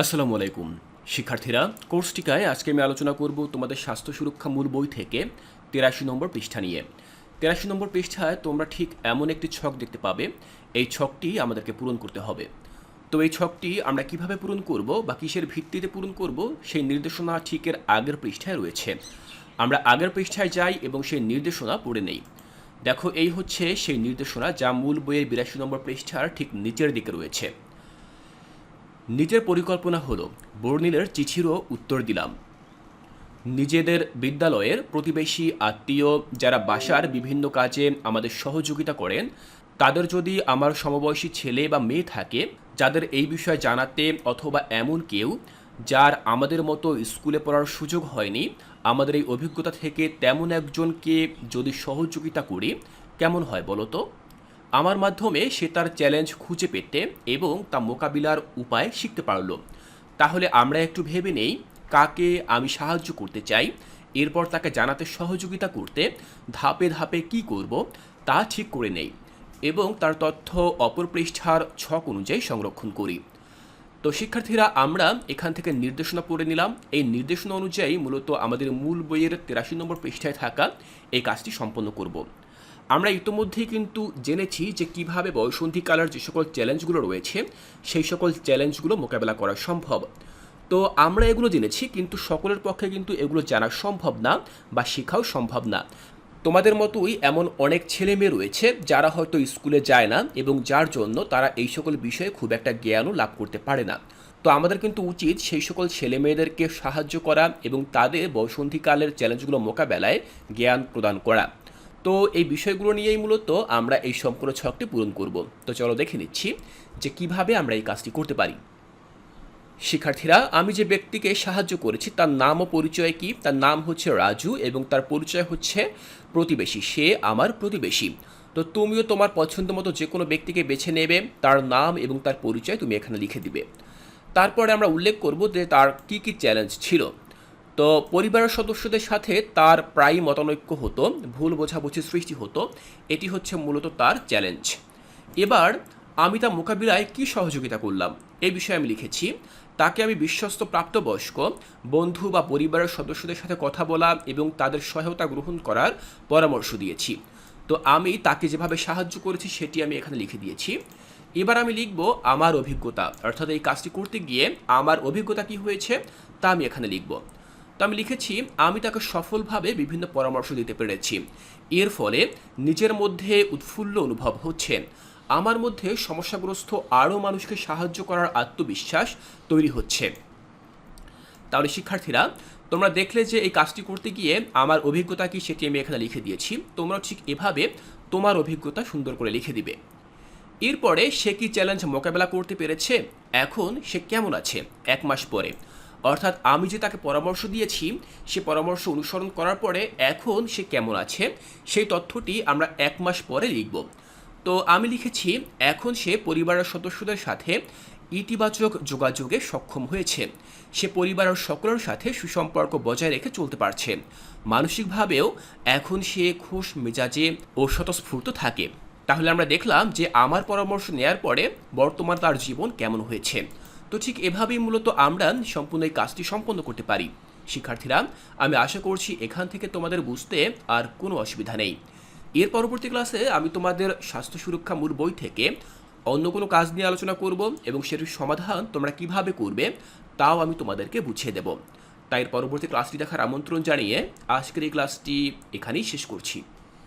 আসসালামু আলাইকুম শিক্ষার্থীরা। কোর্সটিকায় আজকে আমি আলোচনা করব তোমাদের স্বাস্থ্য সুরক্ষা মূল বই থেকে ৮৩ নম্বর পৃষ্ঠা নিয়ে। ৮৩ নম্বর পৃষ্ঠায় তোমরা ঠিক এমন একটি ছক দেখতে পাবে। এই ছকটি আমাদেরকে পূরণ করতে হবে। তো এই ছকটি আমরা কিভাবে পূরণ করব বা কিসের ভিত্তিতে পূরণ করব সেই নির্দেশনা ঠিকের আগের পৃষ্ঠায় রয়েছে। আমরা আগের পৃষ্ঠায় যাই এবং সেই নির্দেশনা পড়ে নেই। দেখো, এই হচ্ছে সেই নির্দেশনা যা মূল বইয়ের ৮২ নম্বর পৃষ্ঠার ঠিক নিচের দিকে রয়েছে। নিজের পরিকল্পনা হলো বর্ণিলের চিঠিরও উত্তর দিলাম। নিজেদের বিদ্যালয়ের প্রতিবেশী আত্মীয় যারা বাসার বিভিন্ন কাজে আমাদের সহযোগিতা করেন, তাদের যদি আমার সমবয়সী ছেলে বা মেয়ে থাকে যাদের এই বিষয়ে জানাতে, অথবা এমন কেউ যার আমাদের মতো স্কুলে পড়ার সুযোগ হয়নি, আমাদের এই অভিজ্ঞতা থেকে তেমন একজনকে যদি সহযোগিতা করি কেমন হয় বলো তো? আমার মাধ্যমে সে তার চ্যালেঞ্জ খুঁজে পেতে এবং তা মোকাবিলার উপায় শিখতে পারল। তাহলে আমরা একটু ভেবে নেই কাকে আমি সাহায্য করতে চাই, এরপর তাকে জানাতে সহযোগিতা করতে ধাপে ধাপে কি করব তা ঠিক করে নেই এবং তার তথ্য অপর পৃষ্ঠার ছক অনুযায়ী সংরক্ষণ করি। তো শিক্ষার্থীরা, আমরা এখান থেকে নির্দেশনা পড়ে নিলাম। এই নির্দেশনা অনুযায়ী মূলত আমাদের মূল বইয়ের ৮৩ নম্বর পৃষ্ঠায় থাকা এই কাজটি সম্পন্ন করব। আমরা ইতোমধ্যেই কিন্তু জেনেছি যে কিভাবে বয়ঃসন্ধিকালের যে সকল চ্যালেঞ্জগুলো রয়েছে সেই সকল চ্যালেঞ্জগুলো মোকাবেলা করা সম্ভব। তো আমরা এগুলো জেনেছি, কিন্তু সকলের পক্ষে কিন্তু এগুলো জানা সম্ভব না বা শেখাও সম্ভব না। তোমাদের মতোই এমন অনেক ছেলে মেয়ে রয়েছে যারা হয়তো স্কুলে যায় না এবং যার জন্য তারা এই সকল বিষয়ে খুব একটা জ্ঞানও লাভ করতে পারে না। তো আমাদের কিন্তু উচিত সেই সকল ছেলে মেয়েদেরকে সাহায্য করা এবং তাদের বয়ঃসন্ধিকালের চ্যালেঞ্জগুলো মোকাবেলায় জ্ঞান প্রদান করা। তো এই বিষয়গুলো নিয়েই মূলত আমরা এই সম্পূর্ণ ছকটি পূরণ করব। তো চলো দেখে নিচ্ছি যে কিভাবে আমরা এই কাজটি করতে পারি। শিক্ষার্থীরা, আমি যে ব্যক্তিকে সাহায্য করেছি তার নাম ও পরিচয় কি? তার নাম হচ্ছে রাজু এবং তার পরিচয় হচ্ছে প্রতিবেশী, সে আমার প্রতিবেশী। তো তুমিও তোমার পছন্দ মতো যে কোনো ব্যক্তিকে বেছে নেবে, তার নাম এবং তার পরিচয় তুমি এখানে লিখে দিবে। তারপরে আমরা উল্লেখ করব যে তার কি কি চ্যালেঞ্জ ছিল। তো পরিবারের সদস্যদের সাথে তার প্রায়ই মতানৈক্য হতো, ভুল বোঝাবুঝির সৃষ্টি হতো, এটি হচ্ছে মূলত তার চ্যালেঞ্জ। এবার আমি তার মোকাবিলায় কী সহযোগিতা করলাম এই বিষয়ে আমি লিখেছি। তাকে আমি বিশ্বস্ত প্রাপ্তবয়স্ক বন্ধু বা পরিবারের সদস্যদের সাথে কথা বলা এবং তাদের সহায়তা গ্রহণ করার পরামর্শ দিয়েছি। তো আমি তাকে যেভাবে সাহায্য করেছি সেটি আমি এখানে লিখে দিয়েছি। এবার আমি লিখব আমার অভিজ্ঞতা, অর্থাৎ এই কাজটি করতে গিয়ে আমার অভিজ্ঞতা কী হয়েছে তা আমি এখানে লিখব। তো আমি লিখেছি আমি তাকে সফলভাবে বিভিন্ন পরামর্শ দিতে পেরেছি, এর ফলে নিজের মধ্যে উৎফুল্ল অনুভব হচ্ছে, আমার মধ্যে সমস্যাগ্রস্ত আরও মানুষকে সাহায্য করার আত্মবিশ্বাস তৈরি হচ্ছে। তাহলে শিক্ষার্থীরা, তোমরা দেখলে যে এই কাজটি করতে গিয়ে আমার অভিজ্ঞতা কি সেটি আমি এখানে লিখে দিয়েছি। তোমরা ঠিক এভাবে তোমার অভিজ্ঞতা সুন্দর করে লিখে দিবে। এরপরে সে কি চ্যালেঞ্জ মোকাবেলা করতে পেরেছে, এখন সে কেমন আছে ১ মাস পরে, অর্থাৎ আমি যে তাকে পরামর্শ দিয়েছি সে পরামর্শ অনুসরণ করার পরে এখন সে কেমন আছে সেই তথ্যটি আমরা ১ মাস পরে লিখব। তো আমি লিখেছি এখন সে পরিবারের সদস্যদের সাথে ইতিবাচক যোগাযোগে সক্ষম হয়েছে, সে পরিবারের সকলের সাথে সুসম্পর্ক বজায় রেখে চলতে পারছে, মানসিকভাবেও এখন সে খুশ মেজাজে ও স্বতঃস্ফূর্ত থাকে। তাহলে আমরা দেখলাম যে আমার পরামর্শ নেয়ার পরে বর্তমান তার জীবন কেমন হয়েছে। তো ঠিক এভাবেই মূলত আমরা সম্পূর্ণ এই কাজটি সম্পন্ন করতে পারি। শিক্ষার্থীরা, আমি আশা করছি এখান থেকে তোমাদের বুঝতে আর কোনো অসুবিধা নেই। এর পরবর্তী ক্লাসে আমি তোমাদের স্বাস্থ্য সুরক্ষা মূল বই থেকে অন্য কোনো কাজ নিয়ে আলোচনা করব এবং সেটির সমাধান তোমরা কিভাবে করবে তাও আমি তোমাদেরকে বুঝিয়ে দেব। তাই পরবর্তী ক্লাসটি দেখার আমন্ত্রণ জানিয়ে আজকের এই ক্লাসটি এখানেই শেষ করছি।